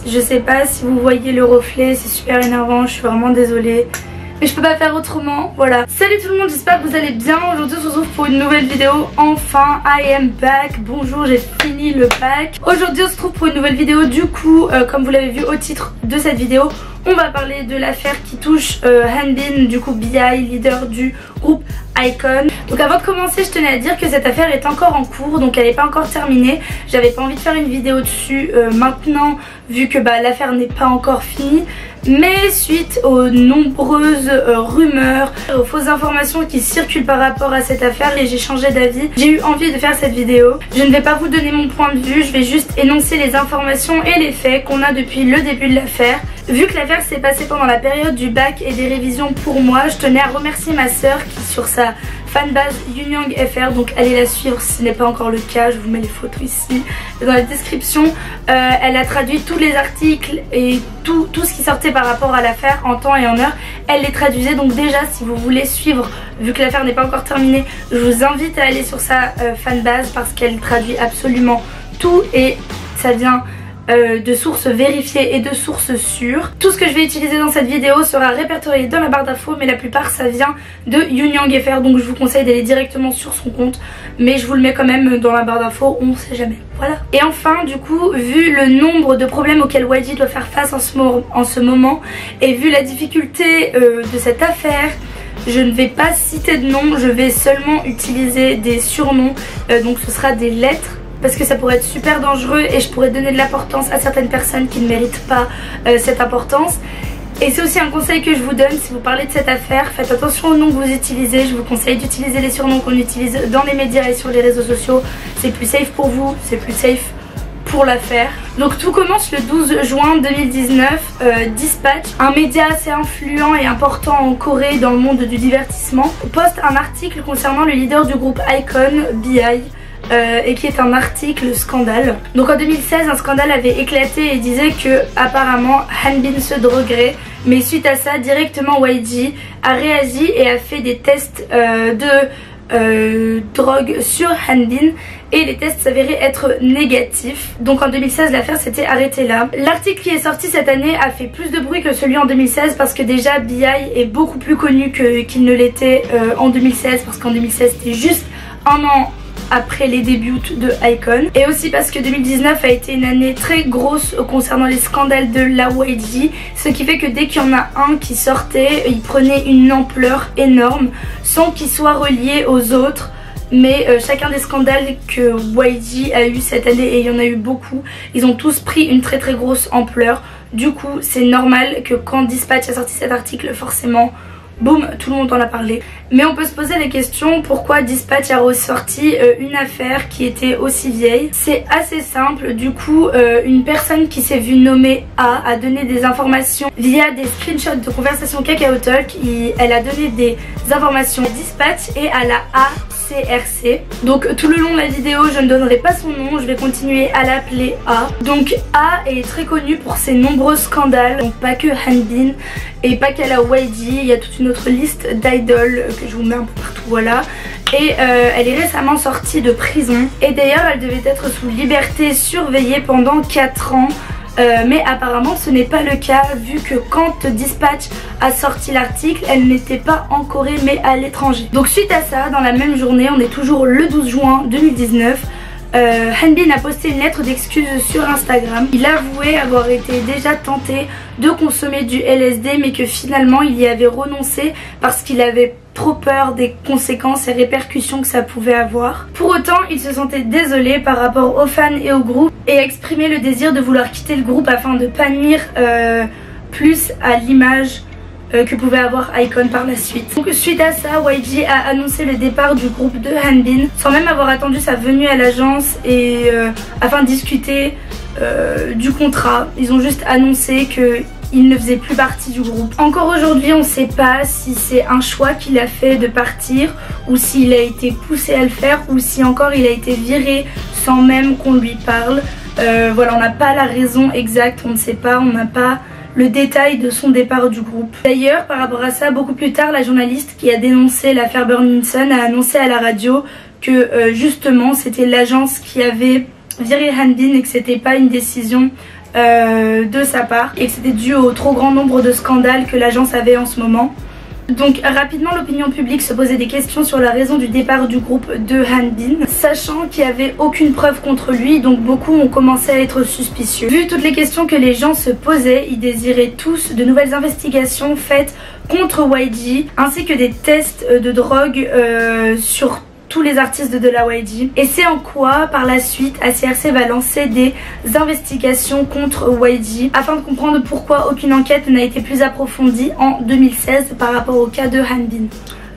Je sais pas si vous voyez le reflet, c'est super énervant, je suis vraiment désolée. Mais je peux pas faire autrement, voilà. Salut tout le monde, j'espère que vous allez bien. Aujourd'hui on se retrouve pour une nouvelle vidéo. Enfin, I am back. Bonjour, j'ai fini le pack. Aujourd'hui on se retrouve pour une nouvelle vidéo. Du coup, comme vous l'avez vu au titre de cette vidéo, on va parler de l'affaire qui touche Hanbin, du coup BI, leader du groupe iKON. Donc avant de commencer, je tenais à dire que cette affaire est encore en cours, donc elle n'est pas encore terminée. J'avais pas envie de faire une vidéo dessus maintenant, vu que l'affaire n'est pas encore finie. Mais suite aux nombreuses rumeurs, aux fausses informations qui circulent par rapport à cette affaire, et j'ai changé d'avis, j'ai eu envie de faire cette vidéo. Je ne vais pas vous donner mon point de vue, je vais juste énoncer les informations et les faits qu'on a depuis le début de l'affaire. Vu que l'affaire s'est passée pendant la période du bac et des révisions pour moi, je tenais à remercier ma soeur qui sur sa fanbase Yunyang FR, donc allez la suivre si ce n'est pas encore le cas, je vous mets les photos ici dans la description. Elle a traduit tous les articles et tout ce qui sortait par rapport à l'affaire en temps et en heure, elle les traduisait. Donc déjà, si vous voulez suivre, vu que l'affaire n'est pas encore terminée, je vous invite à aller sur sa fanbase parce qu'elle traduit absolument tout et ça vient de sources vérifiées et de sources sûres. Tout ce que je vais utiliser dans cette vidéo sera répertorié dans la barre d'infos, mais la plupart ça vient de Yunyang FR, donc je vous conseille d'aller directement sur son compte, mais je vous le mets quand même dans la barre d'infos, on sait jamais. Voilà. Et enfin, du coup, vu le nombre de problèmes auxquels YG doit faire face en ce moment, et vu la difficulté de cette affaire, je ne vais pas citer de nom, je vais seulement utiliser des surnoms, donc ce sera des lettres, parce que ça pourrait être super dangereux et je pourrais donner de l'importance à certaines personnes qui ne méritent pas cette importance. Et c'est aussi un conseil que je vous donne si vous parlez de cette affaire, faites attention aux noms que vous utilisez. Je vous conseille d'utiliser les surnoms qu'on utilise dans les médias et sur les réseaux sociaux. C'est plus safe pour vous, c'est plus safe pour l'affaire. Donc tout commence le 12 juin 2019. Dispatch, un média assez influent et important en Corée dans le monde du divertissement, poste un article concernant le leader du groupe iKON, BI. Et qui est un article scandale. Donc en 2016, un scandale avait éclaté et disait que apparemment Hanbin se droguerait, mais suite à ça directement YG a réagi et a fait des tests de drogue sur Hanbin et les tests s'avéraient être négatifs. Donc en 2016 l'affaire s'était arrêtée là. L'article qui est sorti cette année a fait plus de bruit que celui en 2016 parce que déjà BI est beaucoup plus connu qu'il ne l'était en 2016, parce qu'en 2016 c'était juste un an après les débuts de iKON, et aussi parce que 2019 a été une année très grosse concernant les scandales de la YG, ce qui fait que dès qu'il y en a un qui sortait, il prenait une ampleur énorme sans qu'il soit relié aux autres. Mais chacun des scandales que YG a eu cette année, et il y en a eu beaucoup, ils ont tous pris une très grosse ampleur. Du coup c'est normal que quand Dispatch a sorti cet article, forcément boum, tout le monde en a parlé. Mais on peut se poser la question, pourquoi Dispatch a ressorti une affaire qui était aussi vieille? C'est assez simple, du coup une personne qui s'est vue nommer A donné des informations via des screenshots de conversations Kakao Talk. Elle a donné des informations à Dispatch et à la ACRC. Donc tout le long de la vidéo je ne donnerai pas son nom, je vais continuer à l'appeler A. Donc A est très connue pour ses nombreux scandales, donc pas que Hanbin et pas qu'à la YG, il y a toute une autre liste d'idoles que je vous mets un peu partout, voilà. Et elle est récemment sortie de prison, et d'ailleurs elle devait être sous liberté surveillée pendant 4 ans. Mais apparemment ce n'est pas le cas, vu que quand Dispatch a sorti l'article, elle n'était pas en Corée mais à l'étranger. Donc suite à ça, dans la même journée, on est toujours le 12 juin 2019, Hanbin a posté une lettre d'excuse sur Instagram. Il avouait avoir été déjà tenté de consommer du LSD, mais que finalement il y avait renoncé parce qu'il avait trop peur des conséquences et répercussions que ça pouvait avoir. Pour autant, il se sentait désolé par rapport aux fans et au groupe et a exprimé le désir de vouloir quitter le groupe afin de pas nuire plus à l'image que pouvait avoir iKON par la suite. Donc suite à ça, YG a annoncé le départ du groupe de Hanbin sans même avoir attendu sa venue à l'agence et afin de discuter du contrat. Ils ont juste annoncé que il ne faisait plus partie du groupe. Encore aujourd'hui, on ne sait pas si c'est un choix qu'il a fait de partir, ou s'il a été poussé à le faire, ou si encore il a été viré sans même qu'on lui parle. Voilà, on n'a pas la raison exacte, on ne sait pas, on n'a pas le détail de son départ du groupe. D'ailleurs, par rapport à ça, beaucoup plus tard, la journaliste qui a dénoncé l'affaire Burning Sun a annoncé à la radio que justement c'était l'agence qui avait viré Hanbin et que c'était pas une décision de sa part et que c'était dû au trop grand nombre de scandales que l'agence avait en ce moment. Donc rapidement l'opinion publique se posait des questions sur la raison du départ du groupe de Han Bin, sachant qu'il n'y avait aucune preuve contre lui, donc beaucoup ont commencé à être suspicieux. Vu toutes les questions que les gens se posaient, ils désiraient tous de nouvelles investigations faites contre YG, ainsi que des tests de drogue sur tous les artistes de la YG. Et c'est en quoi par la suite ACRC va lancer des investigations contre YG afin de comprendre pourquoi aucune enquête n'a été plus approfondie en 2016 par rapport au cas de Han Bin.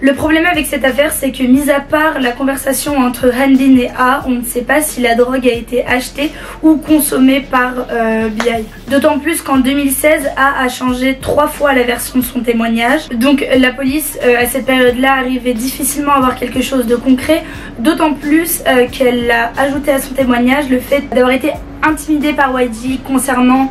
Le problème avec cette affaire, c'est que mis à part la conversation entre Han Bin et A, on ne sait pas si la drogue a été achetée ou consommée par B.I. D'autant plus qu'en 2016, A changé 3 fois la version de son témoignage. Donc la police, à cette période-là, arrivait difficilement à avoir quelque chose de concret. D'autant plus qu'elle a ajouté à son témoignage le fait d'avoir été intimidée par YG concernant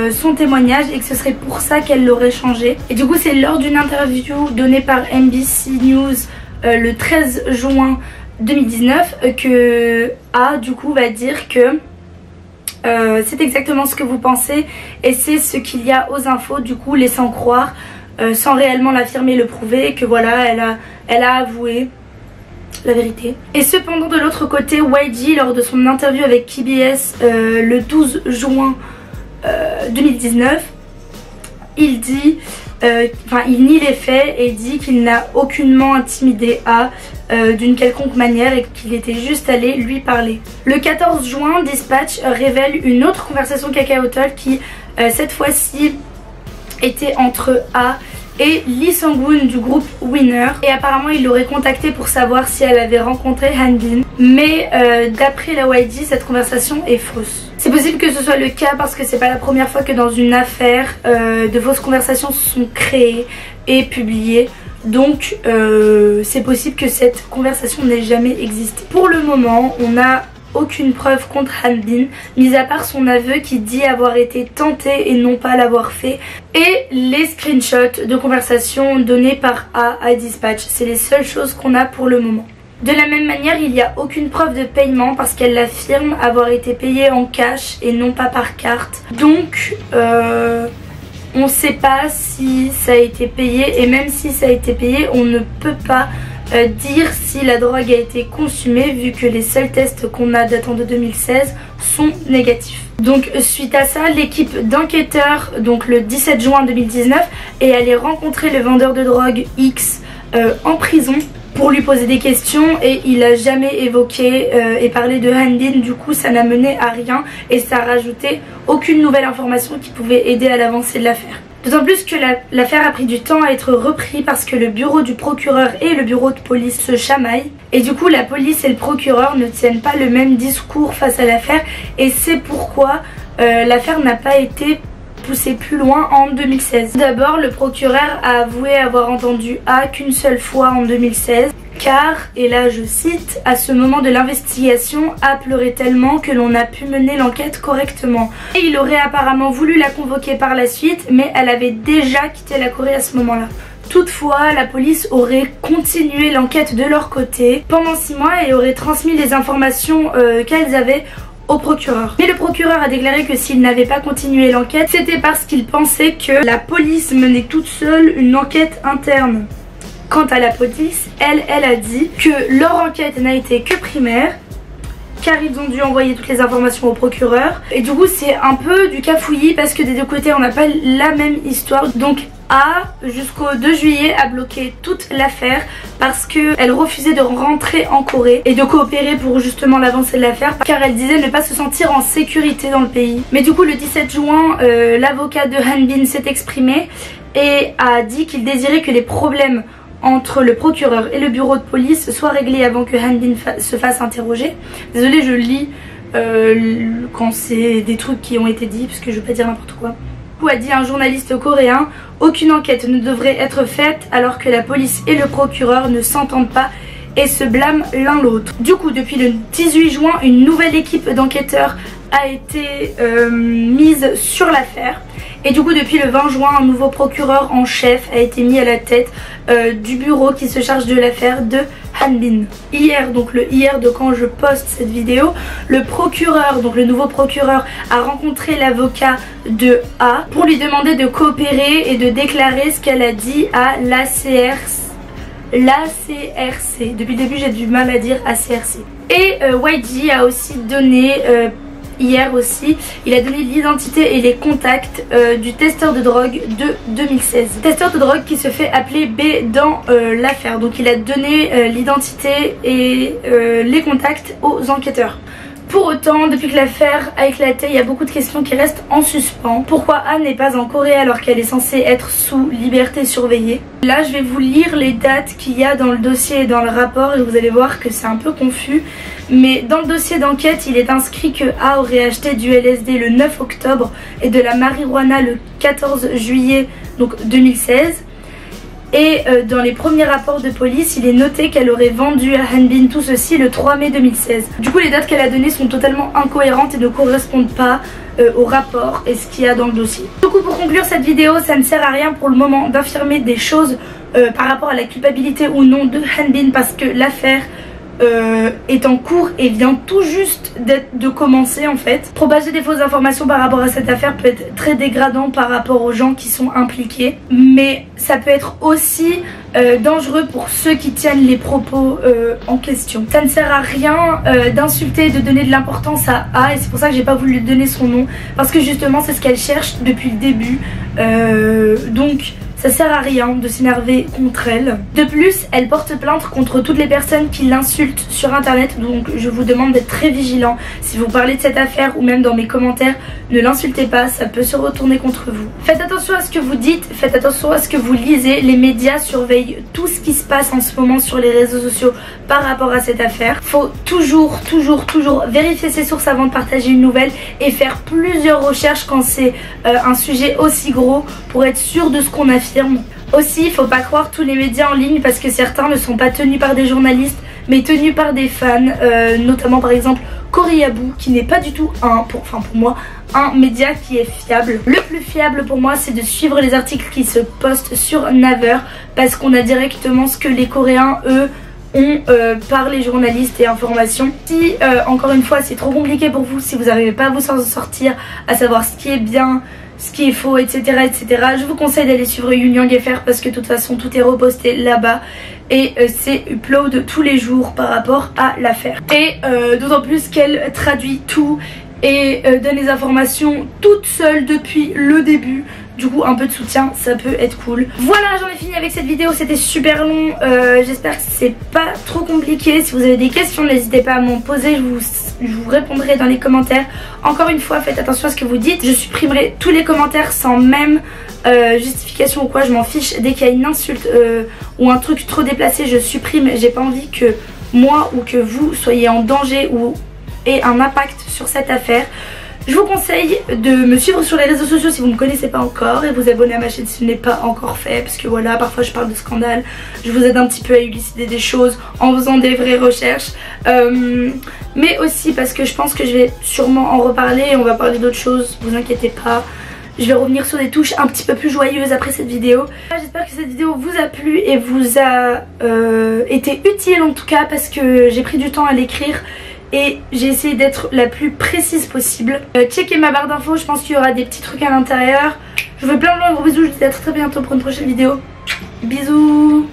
son témoignage et que ce serait pour ça qu'elle l'aurait changé. Et du coup c'est lors d'une interview donnée par NBC News le 13 juin 2019 que A du coup va dire que c'est exactement ce que vous pensez et c'est ce qu'il y a aux infos, du coup laissant croire sans réellement l'affirmer, le prouver, que voilà elle a avoué la vérité. Et cependant de l'autre côté, YG lors de son interview avec KBS le 12 juin 2019, il dit, il nie les faits et dit qu'il n'a aucunement intimidé A d'une quelconque manière et qu'il était juste allé lui parler. Le 14 juin, Dispatch révèle une autre conversation Kakao Talk qui cette fois-ci était entre A et Lee Sang-woon du groupe Winner, et apparemment il l'aurait contactée pour savoir si elle avait rencontré Han Bin, mais d'après la YG cette conversation est fausse. C'est possible que ce soit le cas parce que c'est pas la première fois que dans une affaire de fausses conversations sont créées et publiées, donc c'est possible que cette conversation n'ait jamais existé. Pour le moment on a aucune preuve contre Han Bin, mis à part son aveu qui dit avoir été tenté et non pas l'avoir fait, et les screenshots de conversations données par A à Dispatch. C'est les seules choses qu'on a pour le moment. De la même manière, il n'y a aucune preuve de paiement parce qu'elle affirme avoir été payée en cash et non pas par carte. Donc on ne sait pas si ça a été payé, et même si ça a été payé, on ne peut pas dire si la drogue a été consumée vu que les seuls tests qu'on a datant de 2016 sont négatifs. Donc suite à ça, l'équipe d'enquêteurs, donc le 17 juin 2019, est allée rencontrer le vendeur de drogue X en prison pour lui poser des questions, et il a jamais évoqué et parlé de Han Bin. Du coup ça n'a mené à rien et ça a rajouté aucune nouvelle information qui pouvait aider à l'avancée de l'affaire. D'autant plus que l'affaire a pris du temps à être repris parce que le bureau du procureur et le bureau de police se chamaillent. Et du coup la police et le procureur ne tiennent pas le même discours face à l'affaire. Et c'est pourquoi l'affaire n'a pas été poussée plus loin en 2016. D'abord, le procureur a avoué avoir entendu A qu'une seule fois en 2016. Car, et là je cite, à ce moment de l'investigation, A pleurait tellement que l'on a pu mener l'enquête correctement. Et il aurait apparemment voulu la convoquer par la suite, mais elle avait déjà quitté la Corée à ce moment-là. Toutefois, la police aurait continué l'enquête de leur côté pendant 6 mois et aurait transmis les informations qu'elles avaient au procureur. Mais le procureur a déclaré que s'il n'avait pas continué l'enquête, c'était parce qu'il pensait que la police menait toute seule une enquête interne. Quant à la police, elle a dit que leur enquête n'a été que primaire, car ils ont dû envoyer toutes les informations au procureur. Et du coup c'est un peu du cafouillis parce que des deux côtés on n'a pas la même histoire. Donc A, jusqu'au 2 juillet, a bloqué toute l'affaire parce qu'elle refusait de rentrer en Corée et de coopérer pour justement l'avancée de l'affaire, car elle disait ne pas se sentir en sécurité dans le pays. Mais du coup le 17 juin, l'avocat de Han Bin s'est exprimé et a dit qu'il désirait que les problèmes entre le procureur et le bureau de police soient réglés avant que Han Bin se fasse interroger. Désolée, je lis quand c'est des trucs qui ont été dits parce que je veux pas dire n'importe quoi. A dit un journaliste coréen, aucune enquête ne devrait être faite alors que la police et le procureur ne s'entendent pas et se blâment l'un l'autre. Du coup, depuis le 18 juin, une nouvelle équipe d'enquêteurs a été mise sur l'affaire Et du coup depuis le 20 juin un nouveau procureur en chef a été mis à la tête du bureau qui se charge de l'affaire de Han Bin. Hier, donc le hier de quand je poste cette vidéo, le procureur, donc le nouveau procureur a rencontré l'avocat de A pour lui demander de coopérer et de déclarer ce qu'elle a dit à l'ACRC. Depuis le début j'ai du mal à dire ACRC. Et YG a aussi donné hier aussi, il a donné l'identité et les contacts du testeur de drogue de 2016. Testeur de drogue qui se fait appeler B dans l'affaire. Donc il a donné l'identité et les contacts aux enquêteurs. Pour autant, depuis que l'affaire a éclaté, il y a beaucoup de questions qui restent en suspens. Pourquoi Anne n'est pas en Corée alors qu'elle est censée être sous liberté surveillée? Là, je vais vous lire les dates qu'il y a dans le dossier et dans le rapport et vous allez voir que c'est un peu confus. Mais dans le dossier d'enquête, il est inscrit que A aurait acheté du LSD le 9 octobre et de la marijuana le 14 juillet donc 2016. Et dans les premiers rapports de police, il est noté qu'elle aurait vendu à Han Bin tout ceci le 3 mai 2016. Du coup, les dates qu'elle a données sont totalement incohérentes et ne correspondent pas au rapport et ce qu'il y a dans le dossier. Du coup, pour conclure cette vidéo, ça ne sert à rien pour le moment d'affirmer des choses par rapport à la culpabilité ou non de Han Bin parce que l'affaire est en cours et vient tout juste de commencer en fait. Propager des fausses informations par rapport à cette affaire peut être très dégradant par rapport aux gens qui sont impliqués, mais ça peut être aussi dangereux pour ceux qui tiennent les propos en question. Ça ne sert à rien d'insulter et de donner de l'importance à A et c'est pour ça que j'ai pas voulu lui donner son nom parce que justement c'est ce qu'elle cherche depuis le début, donc ça sert à rien de s'énerver contre elle. De plus, elle porte plainte contre toutes les personnes qui l'insultent sur internet. Donc je vous demande d'être très vigilant. Si vous parlez de cette affaire ou même dans mes commentaires, ne l'insultez pas, ça peut se retourner contre vous. Faites attention à ce que vous dites, faites attention à ce que vous lisez. Les médias surveillent tout ce qui se passe en ce moment sur les réseaux sociaux par rapport à cette affaire. Faut toujours vérifier ses sources avant de partager une nouvelle et faire plusieurs recherches quand c'est un sujet aussi gros pour être sûr de ce qu'on affirme. Aussi, il faut pas croire tous les médias en ligne parce que certains ne sont pas tenus par des journalistes mais tenus par des fans, notamment par exemple Koreaboo qui n'est pas du tout pour moi un média qui est fiable. Le plus fiable pour moi c'est de suivre les articles qui se postent sur Naver parce qu'on a directement ce que les Coréens eux ont par les journalistes et informations. Si encore une fois c'est trop compliqué pour vous, si vous n'arrivez pas à vous en sortir, à savoir ce qui est bien, ce qui est faux, etc. je vous conseille d'aller suivre Yoongyang FR parce que de toute façon tout est reposté là-bas et c'est upload tous les jours par rapport à l'affaire. Et d'autant plus qu'elle traduit tout et donne les informations toute seule depuis le début. Du coup un peu de soutien ça peut être cool. Voilà, j'en ai fini avec cette vidéo, c'était super long, j'espère que c'est pas trop compliqué. Si vous avez des questions n'hésitez pas à m'en poser, je vous répondrai dans les commentaires. Encore une fois faites attention à ce que vous dites, je supprimerai tous les commentaires sans même justification ou quoi, je m'en fiche. Dès qu'il y a une insulte ou un truc trop déplacé je supprime, j'ai pas envie que moi ou que vous soyez en danger ou ait un impact sur cette affaire. Je vous conseille de me suivre sur les réseaux sociaux si vous ne me connaissez pas encore et vous abonner à ma chaîne si ce n'est pas encore fait parce que voilà, parfois je parle de scandales, je vous aide un petit peu à élucider des choses en faisant des vraies recherches, mais aussi parce que je pense que je vais sûrement en reparler et on va parler d'autres choses, vous inquiétez pas. Je vais revenir sur des touches un petit peu plus joyeuses après cette vidéo. J'espère que cette vidéo vous a plu et vous a été utile en tout cas parce que j'ai pris du temps à l'écrire et j'ai essayé d'être la plus précise possible. Checkez ma barre d'infos, je pense qu'il y aura des petits trucs à l'intérieur. Je vous fais plein de gros bisous, je vous dis à très bientôt pour une prochaine vidéo. Bisous.